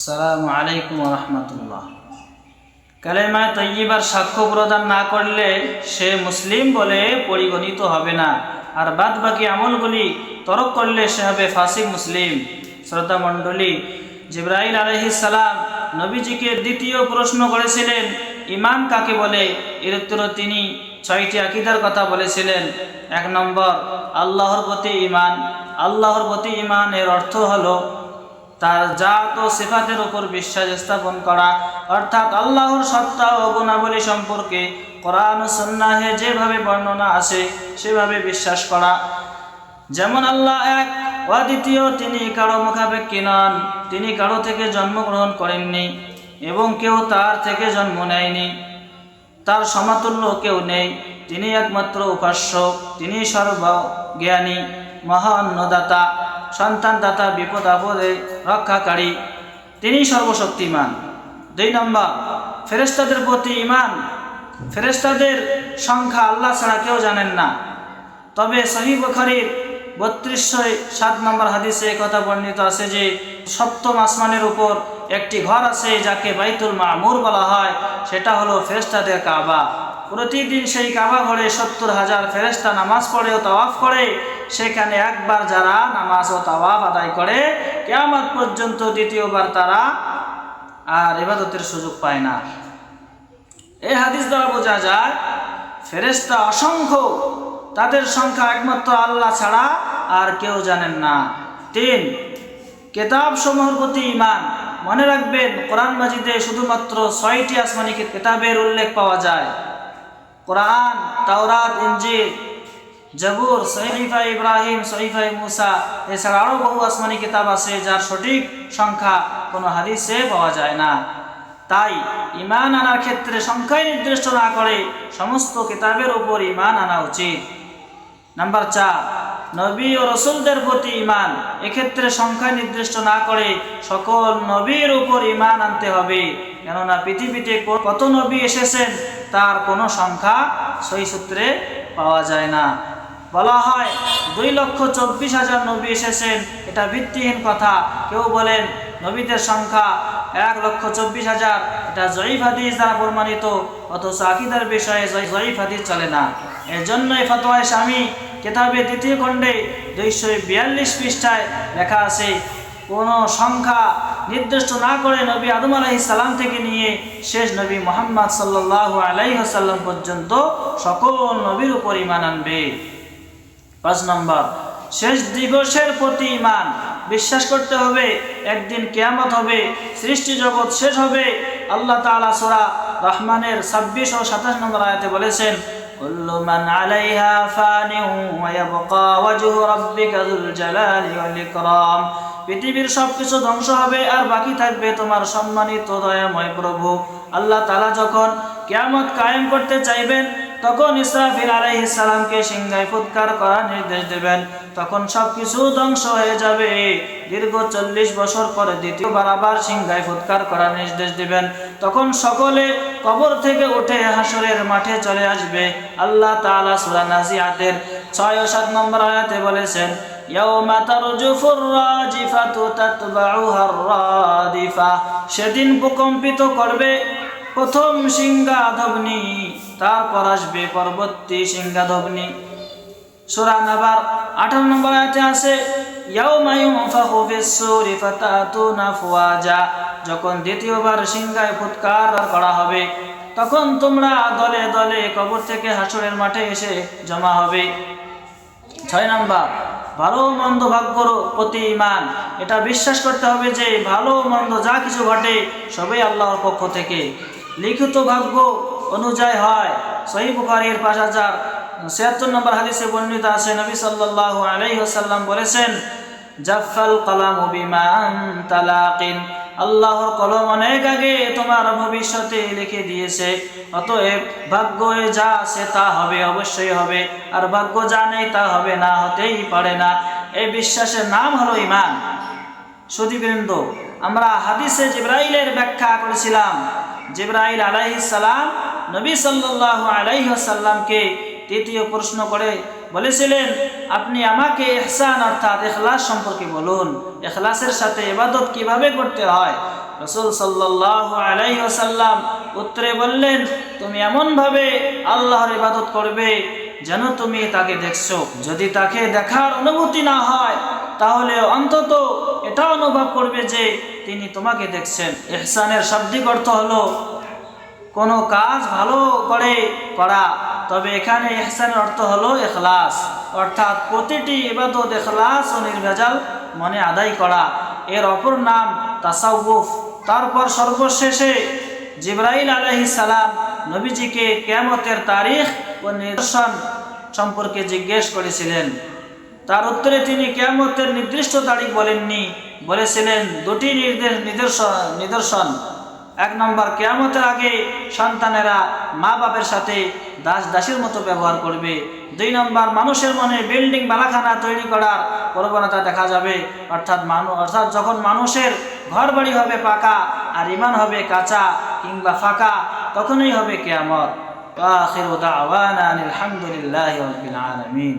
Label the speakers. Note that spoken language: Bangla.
Speaker 1: আসসালামু আলাইকুম ওয়া রাহমাতুল্লাহ। কালেমা তয়্যিবার সাক্ষ্য প্রদান না করলে সে মুসলিম বলে পরিগণিত হবে না, আর বাদ বাকি আমলগুলি তরক করলে সে হবে ফাসিক মুসলিম। শ্রোতা মণ্ডলী, জিবরাইল আলাইহিস সালাম নবীজিকে দ্বিতীয় প্রশ্ন করেছিলেন, ঈমান কাকে বলে? এর উত্তরে তিনি 6টি আকীদার কথা বলেছিলেন। 1 নম্বর, আল্লাহর প্রতি ঈমান। আল্লাহর প্রতি ঈমানের অর্থ হলো তার জাত ও সিফাতের উপর বিশ্বাস স্থাপন করা, অর্থাৎ আল্লাহর সত্তা ও গুণাবলী সম্পর্কে কোরআন ও সুন্নাহে যেভাবে বর্ণনা আছে সেভাবে বিশ্বাস করা। যেমন আল্লাহ এক, অদ্বিতীয়, তিনি কারো মুখাপেক্ষী নন, তিনি কারো থেকে জন্মগ্রহণ করেননি এবং কেউ তার থেকে জন্ম নেয়নি, তার সমতুল্য কেউ নেই, তিনি একমাত্র উপাস্য, তিনি সর্বজ্ঞানী, মহান্নদাতা, সন্তানদাতা, বিপদ আপদে রক্ষাকারী, তিনি সর্বশক্তিমান। 2 নম্বর, ফেরেশতাদের প্রতি ঈমান। ফেরেশতাদের সংখ্যা আল্লাহ ছাড়া কেউ জানেন না, তবে সহিহ বুখারীর 3207 নম্বর হাদিসে কথা বর্ণিত আছে যে সপ্তম আসমানের উপর একটি ঘর আছে যাকে বাইতুল মামুর বলা হয়, সেটা হলো ফেরেশতাদের কাবা। প্রতিদিন সেই কাবা ঘরে 70,000 ফেরেশতা নামাজ পড়ে ও তাওয়াফ করে। সেখানে একবার যারা নামাজ ও তাওয়াফ আদায় করে, কিয়ামত পর্যন্ত দ্বিতীয়বার তারা আর ইবাদতের সুযোগ পায় না। এই হাদিস দ্বারা বোঝা যায় ফেরেশতা অসংখ্য, তাদের সংখ্যা একমাত্র আল্লাহ ছাড়া আর কেউ জানেন না। 3, কিতাব সমূহের প্রতি ঈমান। মনে রাখবেন, কোরআন মাজিদে শুধুমাত্র 6টি আসমানি কিতাবের উল্লেখ পাওয়া যায়। কোরআন, তাওরাত, ইনজিল, জাবুর, সহিফা ইব্রাহিম, সহিফা মুসা, এছাড়া আরও বহু আসমানি কিতাব আছে যার সঠিক সংখ্যা কোনো হাদিসে পাওয়া যায় না। তাই ঈমান আনার ক্ষেত্রে সংখ্যায় নির্দিষ্ট না করে সমস্ত কিতাবের উপর ঈমান আনা উচিত। নাম্বার 4, নবী ও রসুলদের প্রতি ঈমান। এক্ষেত্রে সংখ্যা নির্দিষ্ট না করে সকল নবীর উপর ঈমান আনতে হবে, কেননা পৃথিবীতে কত নবী এসেছেন তার কোনো সংখ্যা সহি সূত্রে পাওয়া যায় না। বলা হয় 2,24,000 নবী এসেছেন, এটা ভিত্তিহীন কথা। কেউ বলেন নবীদের সংখ্যা 1,24,000, এটা জয়ীফ হাদিস দ্বারা প্রমাণিত, অথচ আকীদার বিষয়ে জয়ীফ হাদিস চলে না। এর জন্যই ফতোয়ায়ে শামী কিতাবে 2য় খণ্ডে 242 পৃষ্ঠায় লেখা আছে, কোনো সংখ্যা নির্দিষ্ট না করে নবী আদম আলাইহিস সালাম থেকে নিয়ে শেষ নবী মুহাম্মদ সাল্লাল্লাহু আলাইহি ওয়াসাল্লাম পর্যন্ত সকল নবীর উপর ঈমান আনবে। 5 নম্বর, শেষ দিবসের প্রতি ঈমান। বিশ্বাস করতে হবে একদিন কিয়ামত হবে, সৃষ্টি জগৎ শেষ হবে। আল্লাহ তাআলা সূরা রহমানের 26 ও 27 নম্বর আয়াতে বলেছেন, কুল্লু মান আলাইহা ফানিউ ওয়া ইয়াবকা ওয়াজহু রাব্বিকা যুল জালালি ওয়াল ইকরাম। পৃথিবীর সবকিছু ধ্বংস হবে আর বাকি থাকবে তোমার সম্মানিত দয়াময় প্রভু। আল্লাহ তাআলা যখন কিয়ামত কায়েম করতে চাইবেন, তখন ইসরাফিল আলাইহিস সালামকে সিংহায় ফুৎকার করার নির্দেশ দেবেন। তখন সবকিছু ধ্বংস হয়ে যাবে। দীর্ঘ 40 বছর পরে দ্বিতীয়বার আবার সিংহায় ফুৎকার করার নির্দেশ দিবেন। তখন সকলে কবর থেকে উঠে হাসরের মাঠে চলে আসবে। আল্লাহ তাআলা সূরা নাজিআতের 6 ও 7 নম্বর আয়াতে বলেছেন, ইয়াউমা তারজুফুর রাজিফাতু তাতবাউহার রাদিফা। সেদিন ভূকম্পিত করবে প্রথম সিংহাধ্বনি, তারপর আসবে পরবর্তী সিংহাধ্বনি। সূরা নাবার 18 নম্বর আয়াতে আছে, ইয়াউমা ইউনফাখু ফিস-সূরি ফাতাতুনা আফওয়াজা। যখন দ্বিতীয়বার সিংহায় ফুৎকার করা হবে, তখন তোমরা দলে দলে কবর থেকে হাসরের মাঠে এসে জমা হবে। 6 নম্বর, ভালো মন্দ ভাগ্যর প্রতি ঈমান। এটা বিশ্বাস করতে হবে যে ভালো মন্দ যা কিছু ঘটে সবই আল্লাহর পক্ষ থেকে। লিখিত ভাগ্য অনুযায়ী হয়। সহিহ বুখারীর 5076 নম্বর হাদিসে বর্ণিত আছে, নবী সাল্লাল্লাহু আলাইহি ওয়াসাল্লাম বলেছেন, জাফাল কলামু বিমা আনতা লাকিন। আল্লাহর কলম অনেক আগে তোমার ভবিষ্যতে লিখে দিয়েছে, অতএব ভাগ্যে যা আছে তা হবে, অবশ্যই হবে, আর ভাগ্য যা নেই তা হবে না, হতেই পারে না। এই বিশ্বাসের নাম হলো ঈমান। সুধীবৃন্দ, আমরা হাদিসে জিবরাইলের ব্যাখ্যা করেছিলাম। জিবরাইল আলাইহিস সালাম নবী সাল্লাল্লাহু আলাইহি ওয়াসাল্লামকে তৃতীয় প্রশ্ন করে বলেছিলেন, আপনি আমাকে ইহসান অর্থাৎ ইখলাস সম্পর্কে বলুন, ইখলাসের সাথে ইবাদত কিভাবে করতে হয়। রাসূল সাল্লাল্লাহু আলাইহি ওয়াসাল্লাম উত্তরে বললেন, তুমি এমনভাবে আল্লাহর ইবাদত করবে যেন তুমি তাকে দেখছো। যদি তাকে দেখার অনুভূতি না হয় তাহলে অন্তত এটা অনুভব করবে যে তিনি তোমাকে দেখছেন। ইহসানের শাব্দিক অর্থ হলো কোনো কাজ ভালো করে করা, তবে এখানে ইহসানের অর্থ হলো ইখলাস, অর্থাৎ প্রতিটি ইবাদত ইখলাস ও নির্ভেজাল মনে আদায় করা। এর অপর নাম তাসাউফ। তারপর সর্বশেষে জিবরাইল আলাইহিস সালাম নবীজিকে কিয়ামতের তারিখ ও নিদর্শন সম্পর্কে জিজ্ঞেস করেছিলেন। তার উত্তরে তিনি কিয়ামতের নির্দিষ্ট তারিখ বলেননি, বলেছিলেন দুটি নিদর্শন। এক নম্বর, কিয়ামতের আগে সন্তানেরা মা বাপের সাথে দাস দাসীর মতো ব্যবহার করবে। দুই নম্বর, মানুষের মনে বিল্ডিং বালাখানা তৈরি করার প্রবণতা দেখা যাবে, অর্থাৎ যখন মানুষের ঘর বাড়ি হবে পাকা আর ঈমান হবে কাঁচা কিংবা ফাঁকা, তখনই হবে কিয়ামত। আখিরু দাওয়ানা আনিল হামদুলিল্লাহি রাব্বিল আলামিন।